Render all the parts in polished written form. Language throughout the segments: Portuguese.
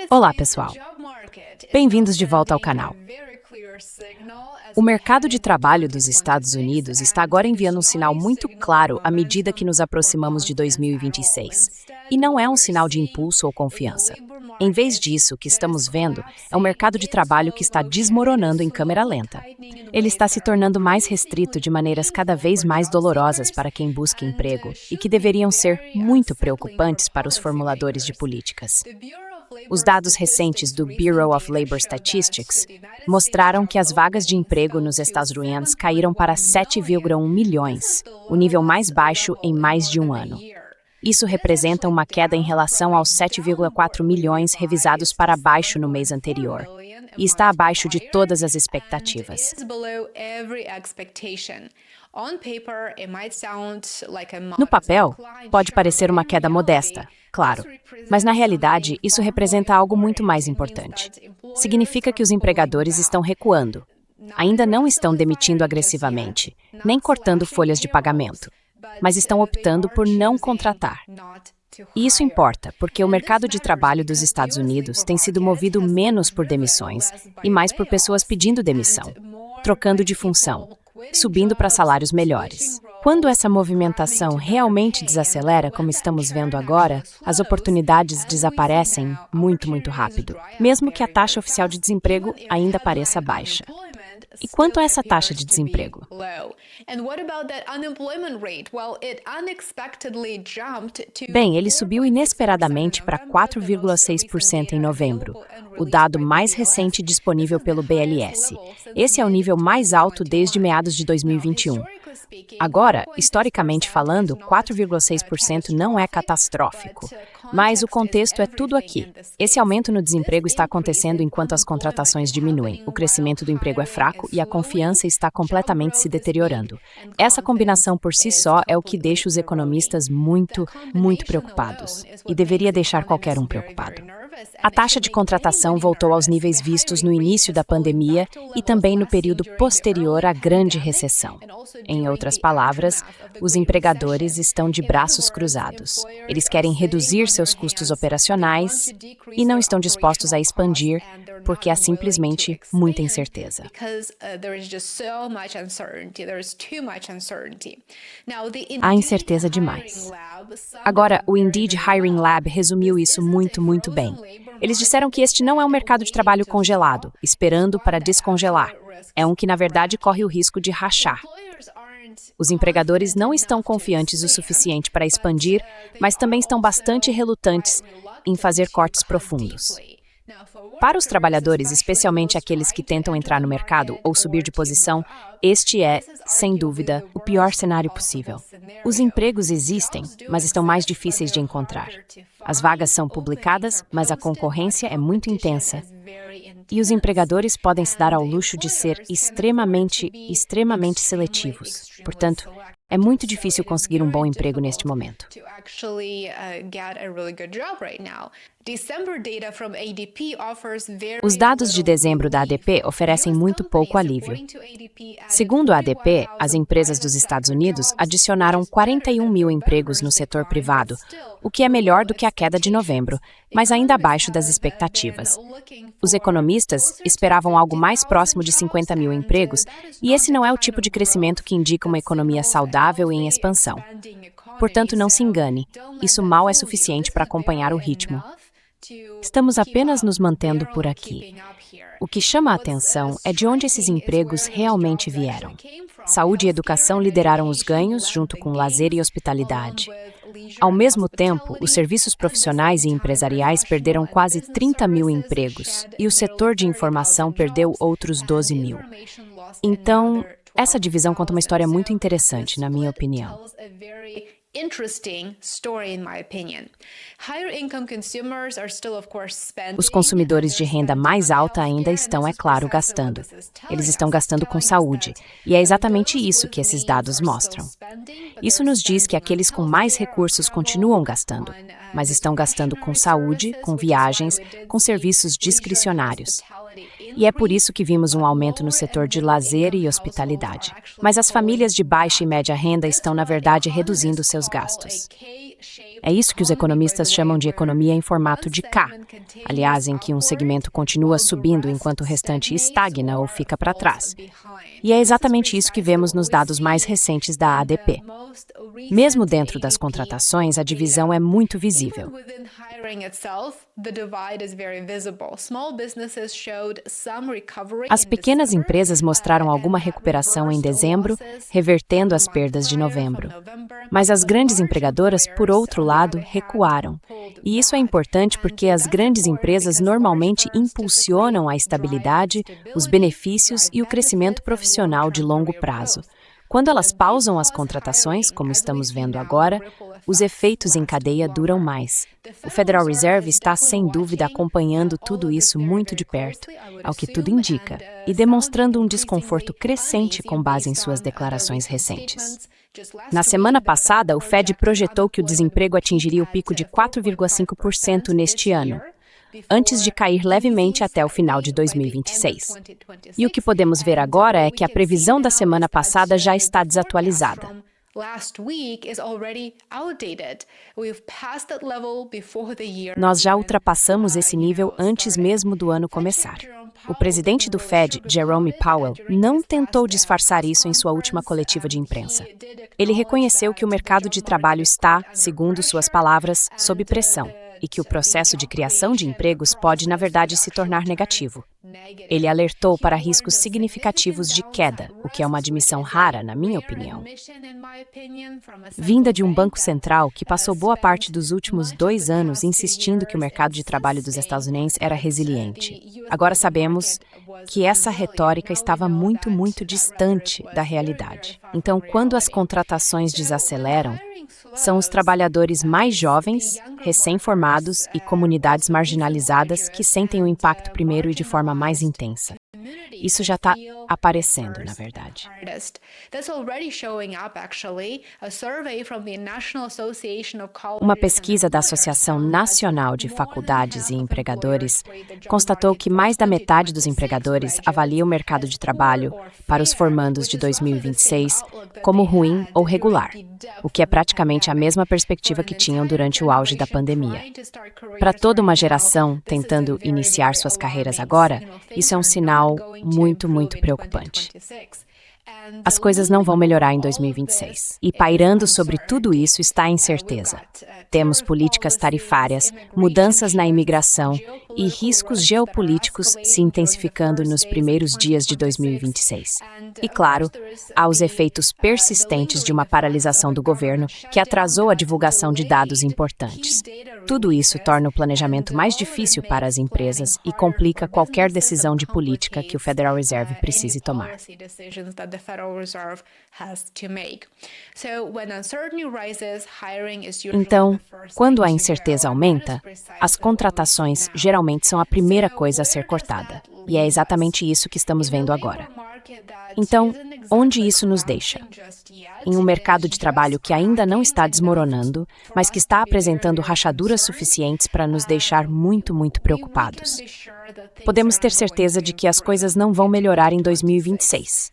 Olá, pessoal. Bem-vindos de volta ao canal. O mercado de trabalho dos Estados Unidos está agora enviando um sinal muito claro à medida que nos aproximamos de 2026. E não é um sinal de impulso ou confiança. Em vez disso, o que estamos vendo é um mercado de trabalho que está desmoronando em câmera lenta. Ele está se tornando mais restrito de maneiras cada vez mais dolorosas para quem busca emprego e que deveriam ser muito preocupantes para os formuladores de políticas. Os dados recentes do Bureau of Labor Statistics mostraram que as vagas de emprego nos Estados Unidos caíram para 7,1 milhões, o nível mais baixo em mais de um ano. Isso representa uma queda em relação aos 7,4 milhões revisados para baixo no mês anterior, e está abaixo de todas as expectativas. No papel, pode parecer uma queda modesta, claro, mas na realidade isso representa algo muito mais importante. Significa que os empregadores estão recuando. Ainda não estão demitindo agressivamente, nem cortando folhas de pagamento, mas estão optando por não contratar. E isso importa, porque o mercado de trabalho dos Estados Unidos tem sido movido menos por demissões e mais por pessoas pedindo demissão, trocando de função, subindo para salários melhores. Quando essa movimentação realmente desacelera, como estamos vendo agora, as oportunidades desaparecem muito rápido, mesmo que a taxa oficial de desemprego ainda pareça baixa. E quanto a essa taxa de desemprego? Bem, ele subiu inesperadamente para 4,6% em novembro, o dado mais recente disponível pelo BLS. Esse é o nível mais alto desde meados de 2021. Agora, historicamente falando, 4,6% não é catastrófico, mas o contexto é tudo aqui. Esse aumento no desemprego está acontecendo enquanto as contratações diminuem, o crescimento do emprego é fraco e a confiança está completamente se deteriorando. Essa combinação por si só é o que deixa os economistas muito preocupados, e deveria deixar qualquer um preocupado. A taxa de contratação voltou aos níveis vistos no início da pandemia e também no período posterior à grande recessão. Em outras palavras, os empregadores estão de braços cruzados. Eles querem reduzir seus custos operacionais e não estão dispostos a expandir porque há simplesmente muita incerteza. Há incerteza demais. Agora, o Indeed Hiring Lab resumiu isso muito bem. Eles disseram que este não é um mercado de trabalho congelado, esperando para descongelar. É um que, na verdade, corre o risco de rachar. Os empregadores não estão confiantes o suficiente para expandir, mas também estão bastante relutantes em fazer cortes profundos. Para os trabalhadores, especialmente aqueles que tentam entrar no mercado ou subir de posição, este é, sem dúvida, o pior cenário possível. Os empregos existem, mas estão mais difíceis de encontrar. As vagas são publicadas, mas a concorrência é muito intensa. E os empregadores podem se dar ao luxo de ser extremamente seletivos. Portanto, é muito difícil conseguir um bom emprego neste momento. Os dados de dezembro da ADP oferecem muito pouco alívio. Segundo a ADP, as empresas dos Estados Unidos adicionaram 41 mil empregos no setor privado, o que é melhor do que a queda de novembro, mas ainda abaixo das expectativas. Os economistas esperavam algo mais próximo de 50 mil empregos, e esse não é o tipo de crescimento que indica uma economia saudável e em expansão. Portanto, não se engane, isso mal é suficiente para acompanhar o ritmo. Estamos apenas nos mantendo por aqui. O que chama a atenção é de onde esses empregos realmente vieram. Saúde e educação lideraram os ganhos, junto com lazer e hospitalidade. Ao mesmo tempo, os serviços profissionais e empresariais perderam quase 30 mil empregos, e o setor de informação perdeu outros 12 mil. Então, essa divisão conta uma história muito interessante, na minha opinião. Os consumidores de renda mais alta ainda estão, é claro, gastando. Eles estão gastando com saúde, e é exatamente isso que esses dados mostram. Isso nos diz que aqueles com mais recursos continuam gastando, mas estão gastando com saúde, com viagens, com serviços discricionários. E é por isso que vimos um aumento no setor de lazer e hospitalidade. Mas as famílias de baixa e média renda estão, na verdade, reduzindo seus gastos. É isso que os economistas chamam de economia em formato de K, aliás, em que um segmento continua subindo enquanto o restante estagna ou fica para trás. E é exatamente isso que vemos nos dados mais recentes da ADP. Mesmo dentro das contratações, a divisão é muito visível. As pequenas empresas mostraram alguma recuperação em dezembro, revertendo as perdas de novembro. Mas as grandes empregadoras, por outro lado, recuaram. E isso é importante porque as grandes empresas normalmente impulsionam a estabilidade, os benefícios e o crescimento profissional de longo prazo. Quando elas pausam as contratações, como estamos vendo agora, os efeitos em cadeia duram mais. O Federal Reserve está, sem dúvida, acompanhando tudo isso muito de perto, ao que tudo indica, e demonstrando um desconforto crescente com base em suas declarações recentes. Na semana passada, o Fed projetou que o desemprego atingiria o pico de 4,5% neste ano, antes de cair levemente até o final de 2026. E o que podemos ver agora é que a previsão da semana passada já está desatualizada. Nós já ultrapassamos esse nível antes mesmo do ano começar. O presidente do Fed, Jerome Powell, não tentou disfarçar isso em sua última coletiva de imprensa. Ele reconheceu que o mercado de trabalho está, segundo suas palavras, sob pressão, e que o processo de criação de empregos pode, na verdade, se tornar negativo. Ele alertou para riscos significativos de queda, o que é uma admissão rara, na minha opinião. Vinda de um banco central que passou boa parte dos últimos 2 anos insistindo que o mercado de trabalho dos estadunidenses era resiliente. Agora sabemos que essa retórica estava muito distante da realidade. Então, quando as contratações desaceleram, são os trabalhadores mais jovens, recém-formados e comunidades marginalizadas que sentem o impacto primeiro e de forma mais intensa. Isso já está aparecendo, na verdade. Uma pesquisa da Associação Nacional de Faculdades e Empregadores constatou que mais da metade dos empregadores avalia o mercado de trabalho para os formandos de 2026 como ruim ou regular, o que é praticamente a mesma perspectiva que tinham durante o auge da pandemia. Para toda uma geração tentando iniciar suas carreiras agora, isso é um sinal muito preocupante. As coisas não vão melhorar em 2026. E pairando sobre tudo isso está a incerteza. Temos políticas tarifárias, mudanças na imigração e riscos geopolíticos se intensificando nos primeiros dias de 2026. E, claro, há os efeitos persistentes de uma paralisação do governo que atrasou a divulgação de dados importantes. Tudo isso torna o planejamento mais difícil para as empresas e complica qualquer decisão de política que o Federal Reserve precise tomar. Então, quando a incerteza aumenta, as contratações geralmente são a primeira coisa a ser cortada. E é exatamente isso que estamos vendo agora. Então, onde isso nos deixa? Em um mercado de trabalho que ainda não está desmoronando, mas que está apresentando rachaduras suficientes para nos deixar muito preocupados. Podemos ter certeza de que as coisas não vão melhorar em 2026.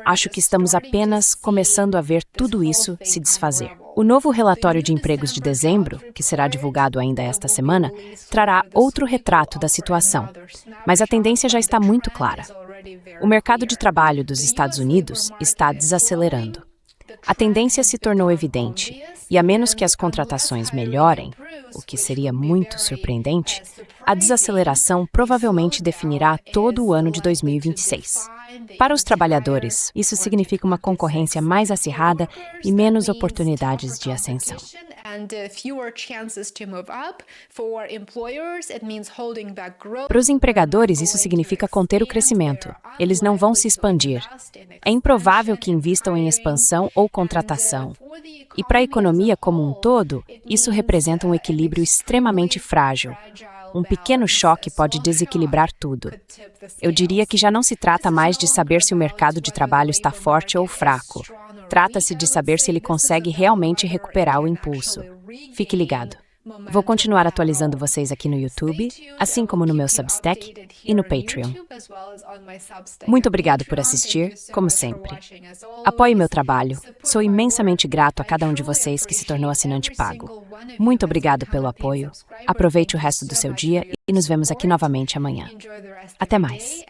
Acho que estamos apenas começando a ver tudo isso se desfazer. O novo relatório de empregos de dezembro, que será divulgado ainda esta semana, trará outro retrato da situação, mas a tendência já está muito clara. O mercado de trabalho dos Estados Unidos está desacelerando. A tendência se tornou evidente, e a menos que as contratações melhorem, o que seria muito surpreendente, a desaceleração provavelmente definirá todo o ano de 2026. Para os trabalhadores, isso significa uma concorrência mais acirrada e menos oportunidades de ascensão. Para os empregadores, isso significa conter o crescimento. Eles não vão se expandir. É improvável que invistam em expansão ou contratação. E para a economia como um todo, isso representa um equilíbrio extremamente frágil. Um pequeno choque pode desequilibrar tudo. Eu diria que já não se trata mais de saber se o mercado de trabalho está forte ou fraco. Trata-se de saber se ele consegue realmente recuperar o impulso. Fique ligado. Vou continuar atualizando vocês aqui no YouTube, assim como no meu Substack e no Patreon. Muito obrigado por assistir, como sempre. Apoie meu trabalho. Sou imensamente grato a cada um de vocês que se tornou assinante pago. Muito obrigado pelo apoio. Aproveite o resto do seu dia e nos vemos aqui novamente amanhã. Até mais.